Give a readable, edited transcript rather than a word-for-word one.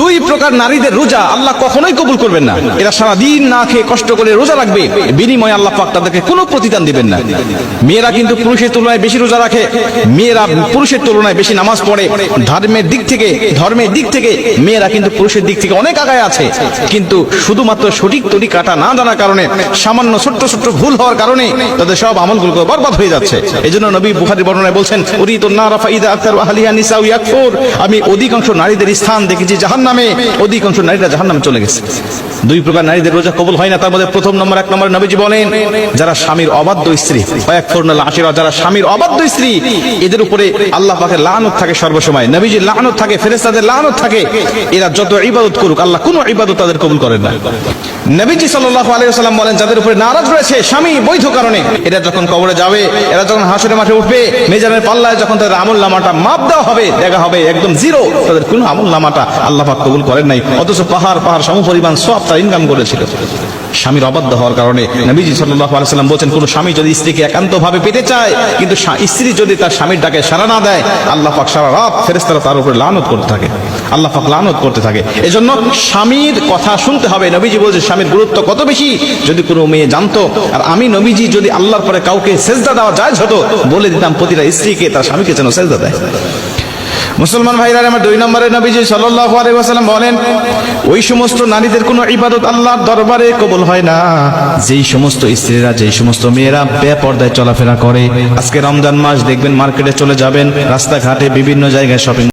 দুই প্রকার নারীদের রোজা আল্লাহ কখনোই কবুল করবেন না। এরা সারাদিন না খেয়ে কষ্ট করে রোজা রাখবে, বিনিময়ে আল্লাহ পাক তাদেরকে কোনো প্রতিদান দিবেন না। মেয়েরা কিন্তু পুরুষের তুলনায় বেশি রোজা রাখে, মেয়েরা পুরুষের তুলনায় বেশি নামাজ পড়ে, ধর্মের দিক থেকে মেয়েরা কিন্তু পুরুষের দিক থেকে অনেক আগায় আছে। কিন্তু শুধুমাত্র সঠিক তরিকাটা না জানার কারণে, সামান্য ছোট্ট ছোট্ট ভুল হওয়ার কারণে তাদের সব আমলগুলো বরবাদ হয়ে যাচ্ছে। এজন্য নবী বুখারী বর্ণনায় বলছেন, উরিতুন নারা ফাইদা আকতারু আহলিহা নিসাউ ইয়াকফুর, আমি অধিকাংশ নারীদের স্থান দেখেছি জাহান্নামে, অধিকাংশ নারীরা জাহান্নামে চলে গেছে। দুই প্রকার নারীদের রোজা কবুল হয় না। তার মধ্যে প্রথম নম্বর, এক নম্বরে নবীজি বলেন, যারা স্বামীর অবাধ্য স্ত্রী, ওয়ায়াকফুরনাল আশিরা, যারা স্বামীর অবাধ্য স্ত্রী, এদের উপরে আল্লাহ পাকের লানত থাকে সর্বসময়, নবীজির লানত থাকে, ফেরেশতাদের লানত থাকে। এরা যত ইবাদত করুক আল্লাহ কোনো ইবাদত তাদের কবুল করেন না। নবীজি সাল্লাল্লাহু আলাইহি ওয়াসাল্লাম বলেন, যাদের উপরে নারাজ রয়েছে স্বামী বৈধ কারণে, এরা যখন কবরে যাবে, এরা যখন হাসরের মাঠে উঠবে, মিজানের পাল্লায় যখন তাদের আমলনামাটা মাপ দেওয়া হবে, দেখা হবে একদম জিরো, তাদের কোনো আমলনামাটা আল্লাহ পাক কবুল করেন নাই, অথচ পাহাড় সমপরিমাণ সওয়াব তারা ইনকাম করেছিল। স্বামীর অবাধ্য হওয়ার কারণে নবীজি সাল্লাল্লাহু আলাইহি ওয়াসাল্লাম বলেন, কোন স্বামী যদি স্ত্রীকে একান্তভাবে পেতে চায়, কিন্তু স্ত্রী যদি তার স্বামীর ডাকে সাড়া না দেয়, আল্লাহ পাক সারা রাত ফেরেশতারা তার উপরে লানত করতে থাকে, আল্লাহ পাক লানত করতে থাকে। এজন্য স্বামীর কথা শুনতে হবে। নবীজি বলছে স্বামীর গুরুত্ব কত বেশি যদি কোনো মেয়ে জানতো, আর আমি নবীজি যদি আল্লাহর পরে কাউকে সেজদা দেওয়া জায়েজ হতো, বলে দিতাম প্রতিটা স্ত্রীকে তার স্বামীকে যেন সেজদা দেয়। মুসলমান ভাইরা আমার, দুই নম্বরে নবীজি সাল্লাল্লাহু আলাইহি ওয়াসাল্লাম বলেন, ওই সমস্ত নারীদের কোনো ইবাদত আল্লাহর দরবারে কবুল হয় না যেই সমস্ত স্ত্রীরা, যেই সমস্ত মেয়েরা বেপরদায় চলাফেরা করে। আজকে রমজান মাস, দেখবেন মার্কেটে চলে যাবেন, রাস্তাঘাটে বিভিন্ন জায়গায় শপিং